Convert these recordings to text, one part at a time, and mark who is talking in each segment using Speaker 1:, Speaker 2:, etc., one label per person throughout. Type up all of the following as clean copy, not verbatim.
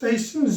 Speaker 1: 23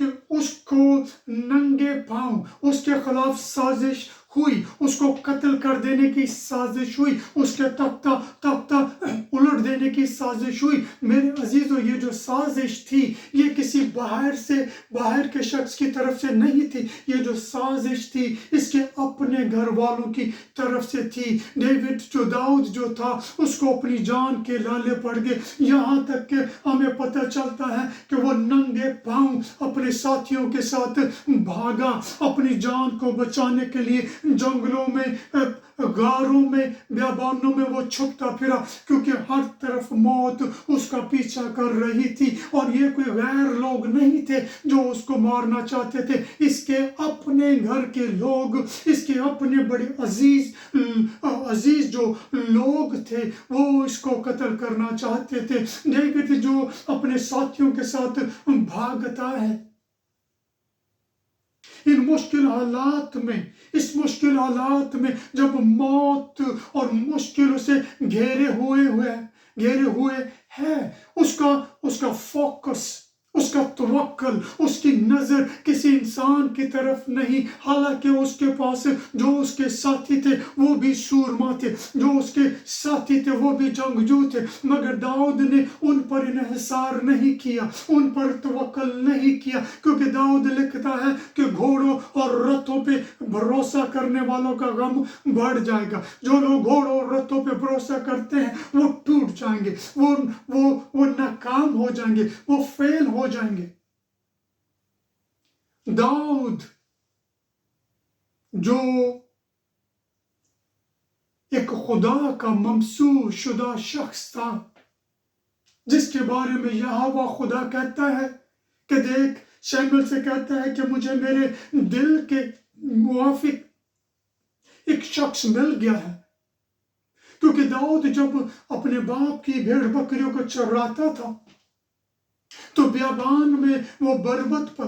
Speaker 1: کہ اس کو ننگے پاؤں اس کے خلاف سازش ہوئی، اس کو قتل کر دینے کی سازش ہوئی، اس کے تختہ الٹ دینے کی سازش ہوئی۔ میرے عزیزو، یہ جو سازش تھی یہ کسی باہر کے شخص کی طرف سے نہیں تھی، یہ جو سازش تھی اس کے اپنے گھر والوں کی طرف سے تھی۔ داؤد جو تھا اس کو اپنی جان کے لالے پڑ گئے، یہاں تک کہ ہمیں پتہ چلتا ہے کہ وہ ننگے پاؤں اپنے ساتھیوں کے ساتھ بھاگا، اپنی جان کو بچانے کے لیے جنگلوں میں، غاروں میں، بیابانوں میں وہ چھپتا پھرا، کیونکہ ہر طرف موت اس کا پیچھا کر رہی تھی، اور یہ کوئی غیر لوگ نہیں تھے جو اس کو مارنا چاہتے تھے، اس کے اپنے گھر کے لوگ، اس کے اپنے بڑے عزیز جو لوگ تھے وہ اس کو قتل کرنا چاہتے تھے۔ ڈیوڈ جو اپنے ساتھیوں کے ساتھ بھاگتا ہے ان مشکل حالات میں، اس مشکل حالات میں جب موت اور مشکلوں سے گھیرے ہوئے ہے، اس کا فوکس، اس کا توکل، اس کی نظر کسی انسان کی طرف نہیں، حالانکہ اس کے پاس جو اس کے ساتھی تھے وہ بھی سورما تھے، جو اس کے ساتھی تھے وہ بھی جنگجو تھے، مگر داؤد نے ان پر انحصار نہیں کیا، ان پر توکل نہیں کیا، کیونکہ داؤد لکھتا ہے کہ گھوڑوں اور رتھوں پہ بھروسہ کرنے والوں کا غم بڑھ جائے گا۔ جو لوگ گھوڑوں اور رتھوں پہ بھروسہ کرتے ہیں وہ ٹوٹ جائیں گے، وہ ناکام ہو جائیں گے، وہ فیل ہو جائیں گے۔ داؤد جو ایک خدا کا ممسوح شدہ شخص تھا، جس کے بارے میں یہوہ خدا کہتا ہے کہ دیکھ، شمویل سے کہتا ہے کہ مجھے میرے دل کے موافق ایک شخص مل گیا ہے، کیونکہ داؤد جب اپنے باپ کی بھیڑ بکریوں کو چراتا تھا تو بیابان میں وہ بربط پر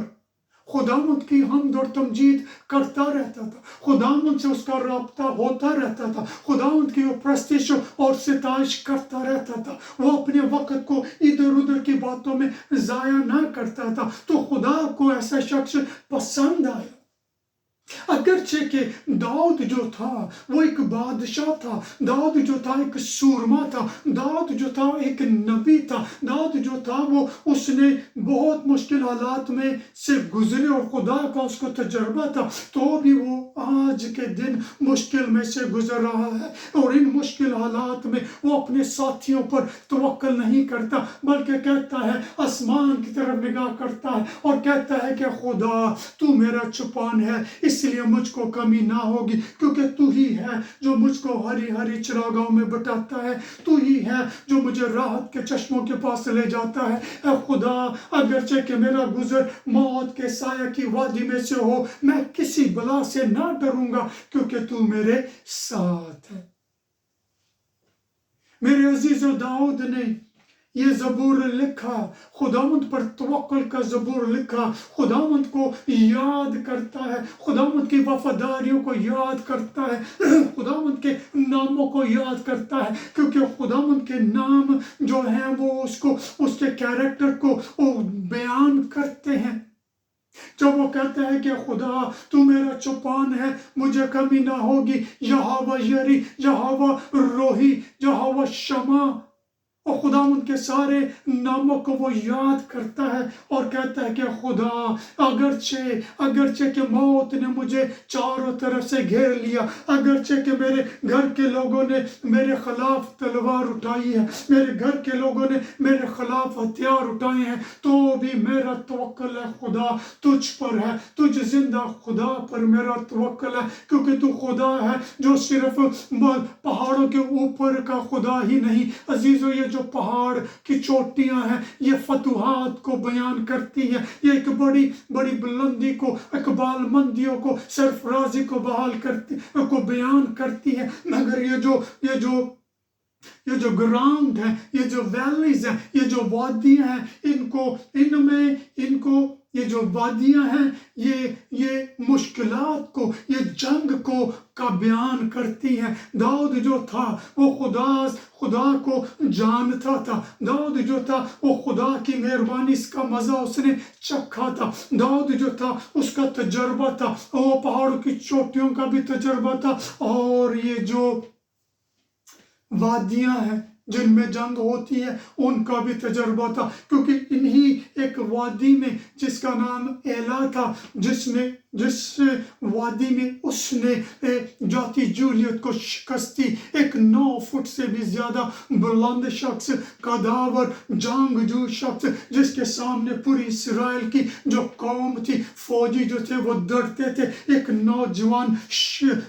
Speaker 1: خداوند کی حمد اور تمجید کرتا رہتا تھا، خداوند سے اس کا رابطہ ہوتا رہتا تھا، خداوند کی وہ پرستش اور ستائش کرتا رہتا تھا، وہ اپنے وقت کو ادھر ادھر کی باتوں میں ضائع نہ کرتا تھا، تو خدا کو ایسا شخص پسند آیا۔ اگرچہ کہ داؤد جو تھا وہ ایک بادشاہ تھا، داؤد جو تھا ایک سورما تھا، داؤد جو تھا ایک نبی تھا، داؤد جو تھا وہ اس نے بہت مشکل حالات میں سے گزرے اور خدا کا اس کو تجربہ تھا، تو بھی وہ آج کے دن مشکل میں سے گزر رہا ہے، اور ان مشکل حالات میں وہ اپنے ساتھیوں پر توکل نہیں کرتا، بلکہ کہتا ہے، آسمان کی طرف نگاہ کرتا ہے اور کہتا ہے کہ خدا تو میرا چھپان ہے، اس لیے مجھ کو کمی نہ ہوگی، کیونکہ تو ہی ہے جو مجھ کو ہری ہری چراگاہوں میں بٹھاتا ہے، تو ہی ہے جو مجھے راحت کے چشموں کے پاس لے جاتا ہے۔ اے خدا، اگرچہ کہ میرا گزر موت کے سایہ کی وادی میں سے ہو، میں کسی بلا سے نہ ڈروں گا، کیونکہ تو میرے ساتھ ہے۔ میرے عزیز و داؤد نے یہ زبور لکھا، خداوند پر توکل کا زبور لکھا، خداوند کو یاد کرتا ہے، خداوند کی وفاداریوں کو یاد کرتا ہے، خداوند کے ناموں کو یاد کرتا ہے، کیونکہ خداوند کے نام جو ہیں وہ اس کے کیریکٹر کو بیان کرتے ہیں۔ جب وہ کہتا ہے کہ خدا تو میرا چھپان ہے، مجھے کمی نہ ہوگی، یہوہ یری، یہوہ روحی، یہوہ شمع، اور خداوند کے سارے ناموں کو وہ یاد کرتا ہے اور کہتا ہے کہ خدا، اگرچہ کہ موت نے مجھے چاروں طرف سے گھیر لیا، اگرچہ کہ میرے گھر کے لوگوں نے میرے خلاف تلوار اٹھائی ہے، میرے گھر کے لوگوں نے میرے خلاف ہتھیار اٹھائے ہیں، تو بھی میرا توکل ہے خدا تجھ پر ہے، تجھ زندہ خدا پر میرا توکل ہے، کیونکہ تو خدا ہے جو صرف پہاڑوں کے اوپر کا خدا ہی نہیں۔ عزیزو، یہ جو پہاڑ کی چوٹیاں ہیں یہ فتوحات کو بیان کرتی ہے، یہ ایک بڑی بڑی بلندی کو، اقبال مندیوں کو، سرفرازی کو بیان کرتی ہے، مگر یہ جو یہ جو گراؤنڈ ہے، یہ جو ویلیز ہیں، یہ جو وادیاں ہیں، ان کو یہ جو وادیاں ہیں، یہ مشکلات کو، یہ جنگ کو کا بیان کرتی ہیں۔ داؤد جو تھا وہ خدا کو جانتا تھا۔ داؤد جو تھا وہ خدا کی مہربانی کا مزہ اس نے چکھا تھا۔ داؤد جو تھا اس کا تجربہ تھا، وہ پہاڑوں کی چوٹیوں کا بھی تجربہ تھا، اور یہ جو وادیاں ہیں جن میں جنگ ہوتی ہے ان کا بھی تجربہ تھا، کیونکہ انہی ایک وادی میں جس کا نام ایلا تھا، جس وادی میں اس نے جاتی جولیت کو شکست دی۔ ایک 9 فٹ سے بھی زیادہ بلند شخص، قداور جنگجو شخص، جس کے سامنے پوری اسرائیل کی جو قوم تھی، فوجی جو تھے وہ ڈرتے تھے۔ ایک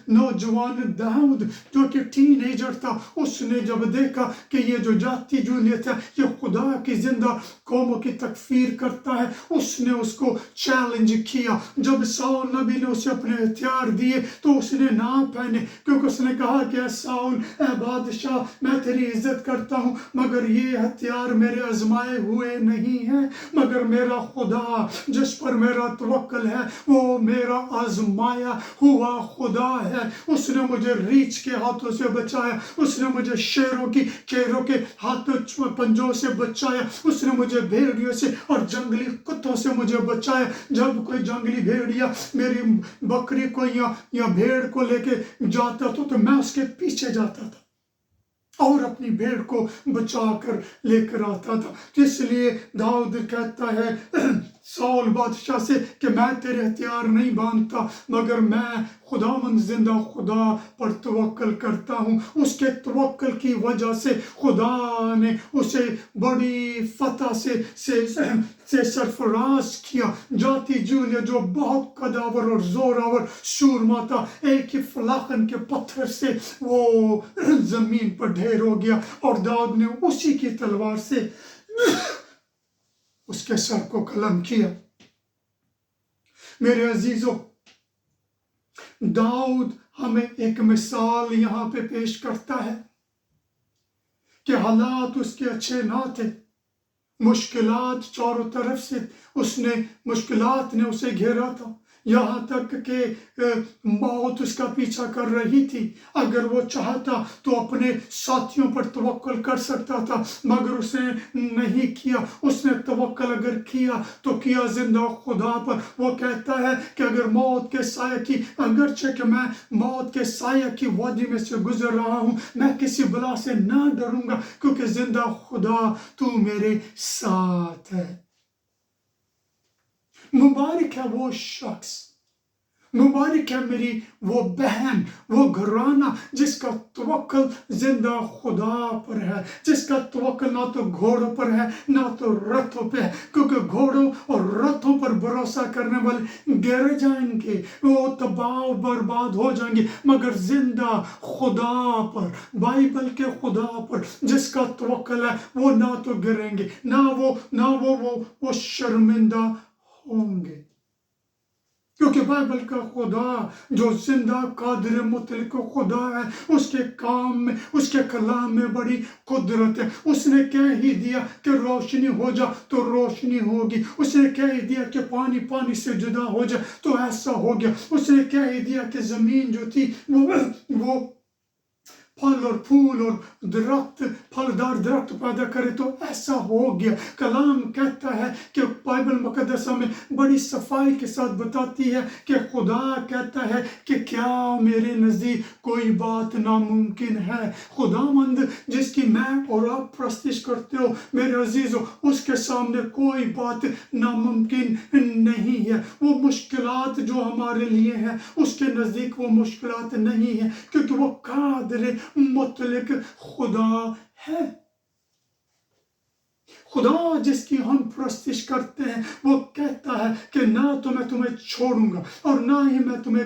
Speaker 1: نوجوان داؤد جو کہ ٹین ایجر تھا، اس نے جب دیکھا کہ یہ جو جاتی جولیت ہے یہ خدا کی زندہ قوموں کی تکفیر کرتا ہے، اس نے اس کو چیلنج کیا۔ جب ساؤل نبی نے اسے اپنے ہتھیار دیے تو اس نے نہ پہنے، کیونکہ اس نے کہا کہ اے ساؤل، اے بادشاہ، میں تیری عزت کرتا ہوں، مگر یہ ہتھیار میرے آزمائے ہوئے نہیں ہیں، مگر میرا خدا جس پر میرا توکل ہے وہ میرا آزمایا ہوا خدا ہے۔ اس نے مجھے ریچھ کے ہاتھوں سے بچایا، اس نے مجھے شیروں کے ہاتھوں پنجوں سے بچایا، اس نے مجھے بھیڑیوں سے اور جنگلی کتوں سے مجھے بچایا۔ جب کوئی جنگلی بھیڑیا میری بکری کو یا بھیڑ کو لے کے جاتا تو میں اس کے پیچھے جاتا تھا اور اپنی بھیڑ کو بچا کر لے کر آتا تھا۔ اس لیے داؤد کہتا ہے ساؤل بادشاہ سے کہ میں تیرے ہتھیار نہیں باندھتا، مگر میں خداوند زندہ خدا پر توکل کرتا ہوں۔ اس کے توکل کی وجہ سے خدا نے اسے بڑی فتح سے سرفراز کیا۔ جاتی جولیہ جو بہت قداور اور زوراور سورما تھا، ایک ہی فلاخن کے پتھر سے وہ زمین پر ڈھیر ہو گیا، اور داؤد نے اسی کی تلوار سے اس کے سر کو قلم کیا۔ میرے عزیزوں، داؤد ہمیں ایک مثال یہاں پہ پیش کرتا ہے کہ حالات اس کے اچھے نہ تھے، مشکلات چاروں طرف سے مشکلات نے اسے گھیرا تھا، یہاں تک کہ موت اس کا پیچھا کر رہی تھی۔ اگر وہ چاہتا تو اپنے ساتھیوں پر توکل کر سکتا تھا، مگر اس نے نہیں کیا۔ اس نے توکل اگر کیا تو کیا زندہ خدا پر۔ وہ کہتا ہے کہ اگرچہ کہ میں موت کے سایہ کی وادی میں سے گزر رہا ہوں، میں کسی بلا سے نہ ڈروں گا، کیونکہ زندہ خدا تو میرے ساتھ ہے۔ مبارک ہے وہ شخص، مبارک ہے میری وہ بہن، وہ گھرانہ جس کا توکل زندہ خدا پر ہے، جس کا توکل نہ تو گھوڑوں پر ہے نہ تو رتھوں پہ ہے، کیونکہ گھوڑوں اور رتھوں پر بھروسہ کرنے والے گر جائیں گے، وہ تباہ و برباد ہو جائیں گے، مگر زندہ خدا پر، بائبل کے خدا پر جس کا توکل ہے وہ نہ تو گریں گے، نہ وہ شرمندہ ہوں گے، کیونکہ بائبل کا خدا جو زندہ قادر مطلق خدا ہے، اس کے کام میں، اس کے کلام میں بڑی قدرت ہے۔ اس نے کہہ ہی دیا کہ روشنی ہو جا تو روشنی ہوگی، اس نے کہہ ہی دیا کہ پانی سے جدا ہو جا تو ایسا ہو گیا، اس نے کہہ ہی دیا کہ زمین جو تھی وہ پھل اور پھول اور پھلدار درخت پیدا کرے تو ایسا ہو گیا۔ کلام کہتا ہے کہ بائبل مقدسہ میں بڑی صفائی کے ساتھ بتاتی ہے کہ خدا کہتا ہے کہ کیا میرے نزدیک کوئی بات ناممکن ہے۔ خداوند جس کی میں اور آپ پرستش کرتے ہو میرے عزیزو، اس کے سامنے کوئی بات ناممکن نہیں ہے۔ وہ مشکلات جو ہمارے لیے ہیں اس کے نزدیک وہ مشکلات نہیں ہیں، کیونکہ وہ قادر مطلق خدا ہے۔ خدا جس کی ہم پرستش کرتے ہیں وہ کہتا ہے کہ نہ تو میں تمہیں چھوڑوں گا اور نہ ہی میں